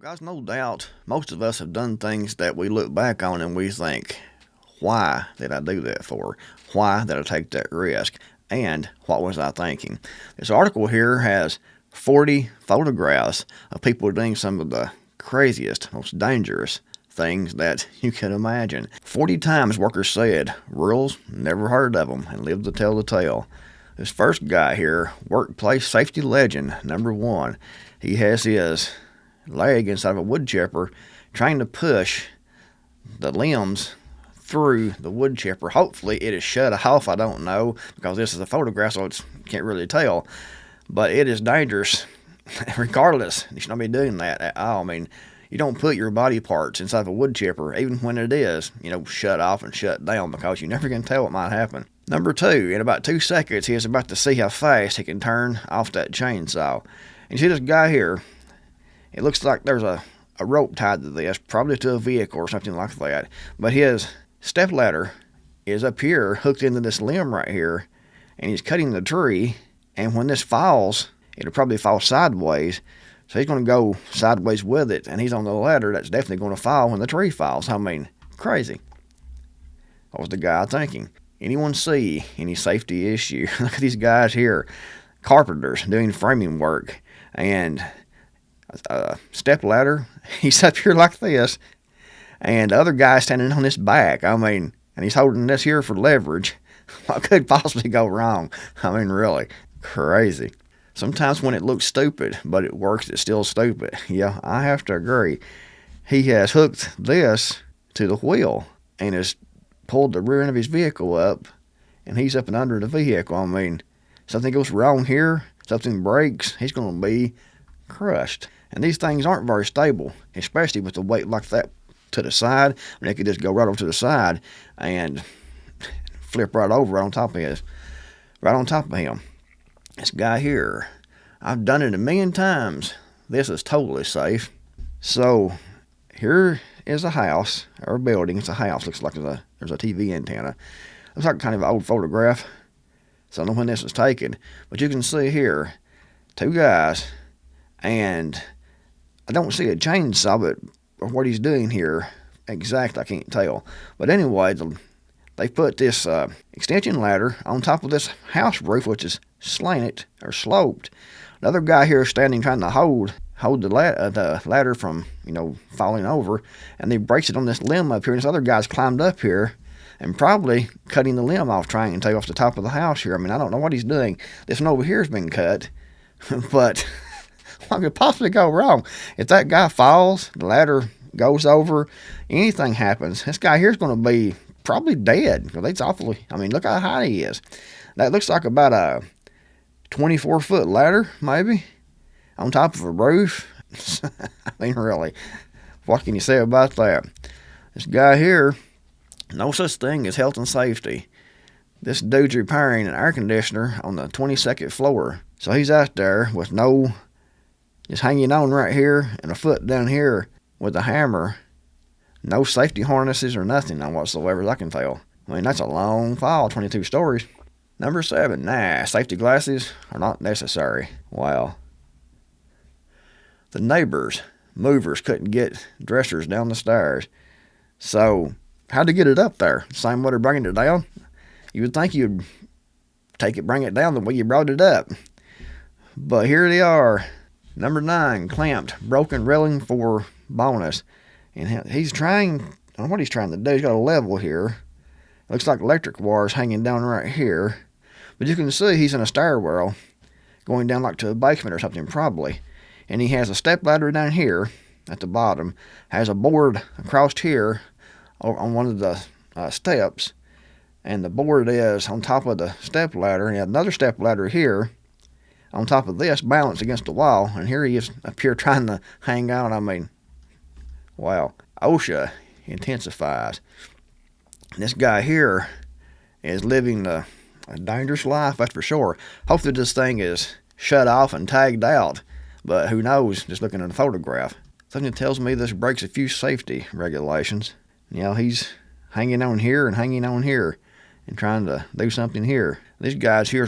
Guys, no doubt most of us have done things that we look back on and we think, why did I do that for? Why did I take that risk? And what was I thinking? This article here has 40 photographs of people doing some of the craziest, most dangerous things that you can imagine. 40 times workers said, rules, never heard of them, and lived to tell the tale. This first guy here, workplace safety legend, number one. He has his leg inside of a wood chipper trying to push the limbs through the wood chipper. Hopefully it is shut off. I don't know, because this is a photograph, so it's can't really tell. But it is dangerous regardless. You should not be doing that at all. I mean, you don't put your body parts inside of a wood chipper, even when it is, shut off and shut down, because you never can tell what might happen. Number two, in about 2 seconds, he is about to see how fast he can turn off that chainsaw. And you see this guy here, it looks like there's a rope tied to this, probably to a vehicle or something like that. But his stepladder is up here, hooked into this limb right here, and he's cutting the tree. And when this falls, it'll probably fall sideways. So he's going to go sideways with it, and he's on the ladder that's definitely going to fall when the tree falls. I mean, crazy. What was the guy thinking? Anyone see any safety issue? Look at these guys here, carpenters doing framing work, and a step ladder. He's up here like this, and the other guy's standing on his back. I mean, and he's holding this here for leverage. What could possibly go wrong? I mean, really crazy. Sometimes when it looks stupid, but it works, it's still stupid. Yeah, I have to agree. He has hooked this to the wheel and has pulled the rear end of his vehicle up, and he's up and under the vehicle. I mean, something goes wrong here, something breaks, he's going to be crushed. And these things aren't very stable, especially with the weight like that to the side. I mean, they could just go right over to the side and flip right over right on top of him. This guy here, I've done it a million times. This is totally safe. So here is a house, or a building. It's a house. Looks like there's a TV antenna. Looks like kind of an old photograph. So I don't know when this was taken. But you can see here, two guys, and I don't see a chainsaw, but what he's doing here exactly, I can't tell. But anyway, they put this extension ladder on top of this house roof, which is slanted or sloped. Another guy here is standing trying to hold the ladder from falling over, and he breaks it on this limb up here. And this other guy's climbed up here and probably cutting the limb off, trying to take off the top of the house here. I mean, I don't know what he's doing. This one over here has been cut, but what could possibly go wrong? If that guy falls, the ladder goes over, anything happens, this guy here's going to be probably dead, because it's awfully, I mean, look how high he is. That looks like about a 24-foot ladder, maybe, on top of a roof. I mean, really, what can you say about that? This guy here, no such thing as health and safety. This dude's repairing an air conditioner on the 22nd floor. So he's out there with just hanging on right here and a foot down here with a hammer. No safety harnesses or nothing on whatsoever, as I can tell. I mean, that's a long fall, 22 stories. Number 7, safety glasses are not necessary. Wow. The neighbors' movers couldn't get dressers down the stairs. So, how'd they get it up there? Same way they're bringing it down? You would think you'd bring it down the way you brought it up. But here they are. Number 9, clamped, broken railing for bonus. And he's trying, I don't know what he's trying to do. He's got a level here. Looks like electric wires hanging down right here. But you can see he's in a stairwell going down like to a basement or something, probably. And he has a step ladder down here at the bottom. Has a board across here on one of the steps. And the board is on top of the step ladder. And another step ladder here on top of this, balanced against the wall. And here he is up here trying to hang on. I mean, wow. OSHA intensifies. This guy here is living a dangerous life, that's for sure. Hopefully this thing is shut off and tagged out, but who knows, just looking at a photograph. Something tells me this breaks a few safety regulations. He's hanging on here and hanging on here and trying to do something here. These guys here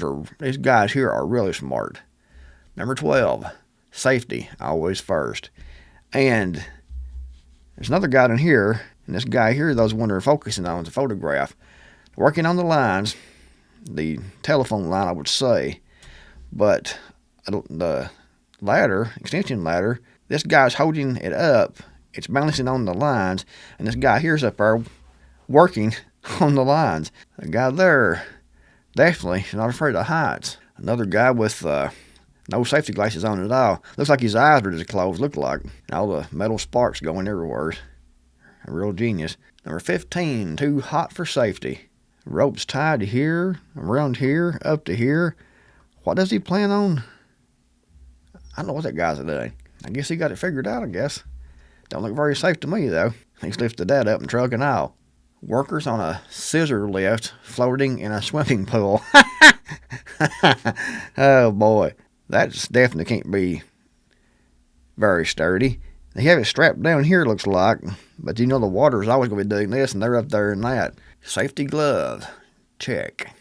are really smart. Number 12, safety always first. And there's another guy in here, and this guy here, those one they're focusing on, is a photograph. Working on the lines, the telephone line, I would say. But the ladder, extension ladder, this guy's holding it up. It's balancing on the lines, and this guy here's up there working on the lines. The guy there definitely is not afraid of heights. Another guy with no safety glasses on at all. Looks like his eyes are just closed, look like. And all the metal sparks going everywhere. A real genius. Number 15, too hot for safety. Ropes tied to here, around here, up to here. What does he plan on? I don't know what that guy's doing. I guess he got it figured out, I guess. Don't look very safe to me, though. He's lifted that up and truck and all. Workers on a scissor lift floating in a swimming pool. Oh, boy. That definitely can't be very sturdy. They have it strapped down here, looks like. But you know the water's always going to be doing this, and they're up there in that. Safety glove. Check.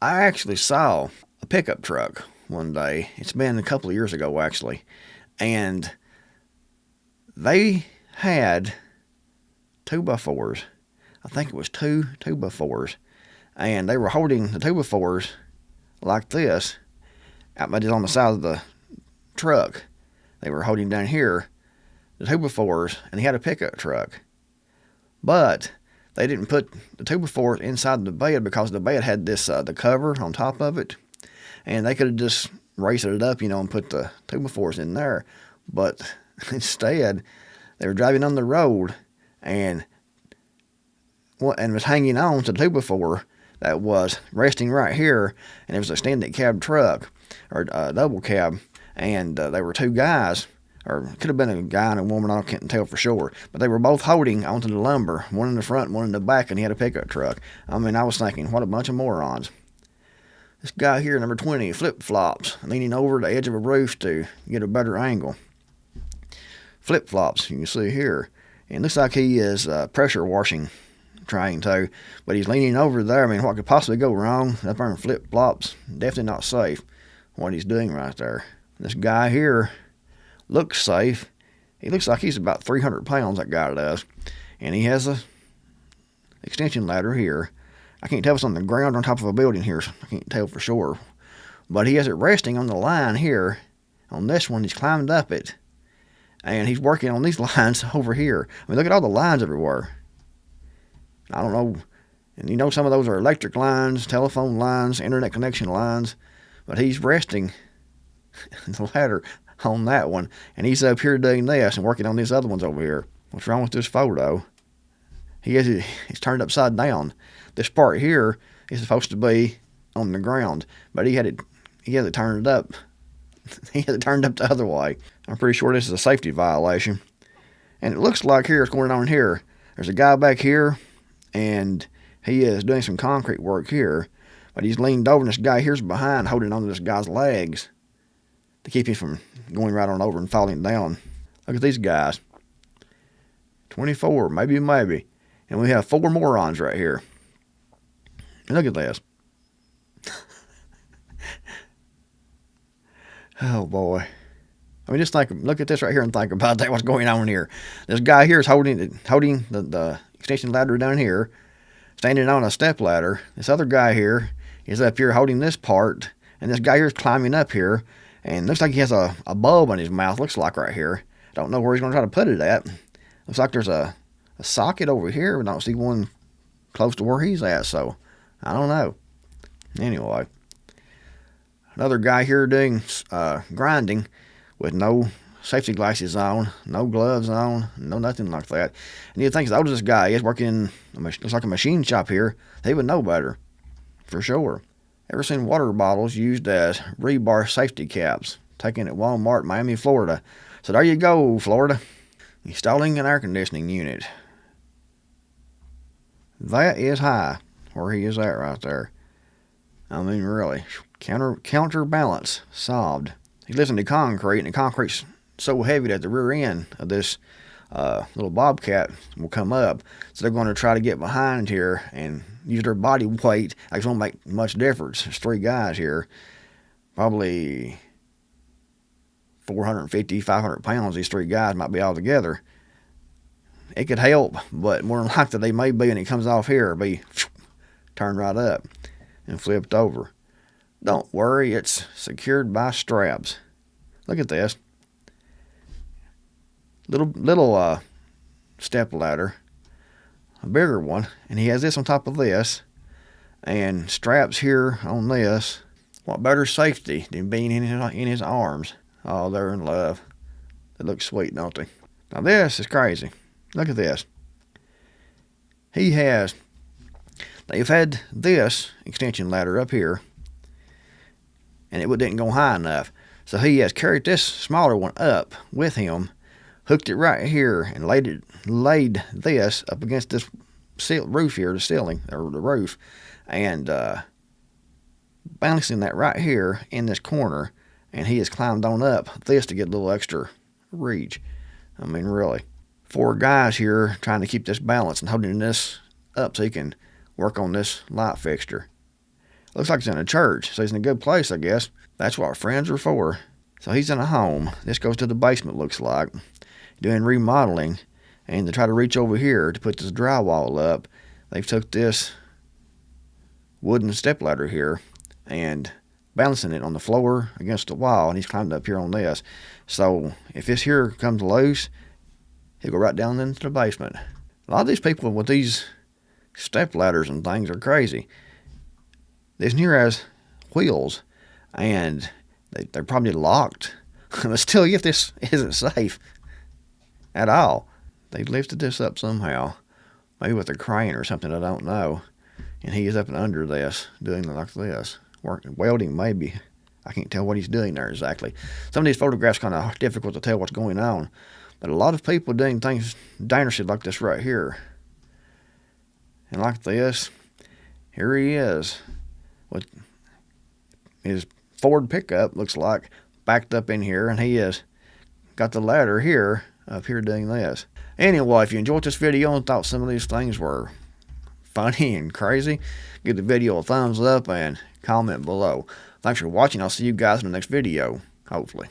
I actually saw a pickup truck one day. It's been a couple of years ago, actually. And they had 2x4s. I think it was two 2x4s. And they were holding the 2x4s like this. Out on the side of the truck. They were holding down here the 2x4s, and he had a pickup truck. But they didn't put the 2x4s inside the bed because the bed had this the cover on top of it. And they could have just raised it up, and put the 2x4s in there. But instead, they were driving on the road and was hanging on to the 2x4 that was resting right here, and it was a extended cab truck, or a double cab, and there were two guys, or it could have been a guy and a woman, I can't tell for sure, but they were both holding onto the lumber, one in the front, one in the back, and he had a pickup truck. I mean, I was thinking, what a bunch of morons. This guy here, number 20, flip-flops, leaning over the edge of a roof to get a better angle. Flip-flops, you can see here, and it looks like he is pressure washing, trying to, but he's leaning over there. I mean, what could possibly go wrong? Up there in flip-flops, definitely not safe, what he's doing right there. This guy here looks safe. He looks like he's about 300 pounds, that guy does, and he has a extension ladder here. I can't tell if it's on the ground or on top of a building here, so I can't tell for sure, but he has it resting on the line here. On this one, he's climbed up it, and he's working on these lines over here. I mean, look at all the lines everywhere. I don't know, and some of those are electric lines, telephone lines, internet connection lines, but he's resting the ladder on that one, and he's up here doing this and working on these other ones over here. What's wrong with this photo? He's turned upside down. This part here is supposed to be on the ground, but he has it turned up. He has it turned up the other way. I'm pretty sure this is a safety violation. And it looks like here's going on here. There's a guy back here, and he is doing some concrete work here, but he's leaned over, and this guy here's behind holding on to this guy's legs to keep him from going right on over and falling down. Look at these guys. 24, maybe. And we have 4 morons right here. And look at this. Oh, boy. I mean, just look at this right here and think about that, what's going on here. This guy here is holding the extension ladder down here, standing on a step ladder. This other guy here is up here holding this part, and this guy here is climbing up here, and looks like he has a bulb in his mouth, looks like right here. Don't know where he's going to try to put it at. Looks like there's a socket over here, but I don't see one close to where he's at, so I don't know. Anyway, another guy here doing grinding with no safety glasses on, no gloves on, no nothing like that. And you'd think as old as this guy is, working in looks like a machine shop here, he would know better, for sure. Ever seen water bottles used as rebar safety caps? Taken at Walmart, Miami, Florida. So there you go, Florida. Installing an air conditioning unit. That is high, where he is at right there. I mean, really. Counterbalance solved. He lives in the concrete, and the concrete's so heavy that the rear end of this little bobcat will come up. So they're going to try to get behind here and use their body weight. It won't make much difference. There's 3 guys here. Probably 450, 500 pounds, these three guys might be all together. It could help, but more than likely they may be, and it comes off here, be turned right up and flipped over. Don't worry, it's secured by straps. Look at this. Little step ladder, a bigger one, and he has this on top of this, and straps here on this. What better safety than being in his arms? Oh, they're in love. They look sweet, don't they? Now this is crazy. Look at this. They've had this extension ladder up here, and it didn't go high enough. So he has carried this smaller one up with him, hooked it right here, and laid this up against this roof here, the ceiling, or the roof, and balancing that right here in this corner, and he has climbed on up this to get a little extra reach. I mean, really. 4 guys here trying to keep this balance and holding this up so he can work on this light fixture. Looks like he's in a church, so he's in a good place, I guess. That's what friends are for. So he's in a home. This goes to the basement, looks like, doing remodeling, and to try to reach over here to put this drywall up, they've took this wooden stepladder here and balancing it on the floor against the wall, and he's climbed up here on this. So if this here comes loose, he'll go right down into the basement. A lot of these people with these step ladders and things are crazy. This near has wheels, and they're probably locked. But still, if this isn't safe at all, they lifted this up somehow, maybe with a crane or something, I don't know. And he is up and under this, doing like this, welding maybe. I can't tell what he's doing there exactly. Some of these photographs kind of difficult to tell what's going on, but a lot of people doing things dangerously like this right here, and like this. Here he is with his Ford pickup, looks like, backed up in here, and he has got the ladder here, up here doing this. Anyway, if you enjoyed this video and thought some of these things were funny and crazy, give the video a thumbs up and comment below. Thanks for watching. I'll see you guys in the next video, hopefully.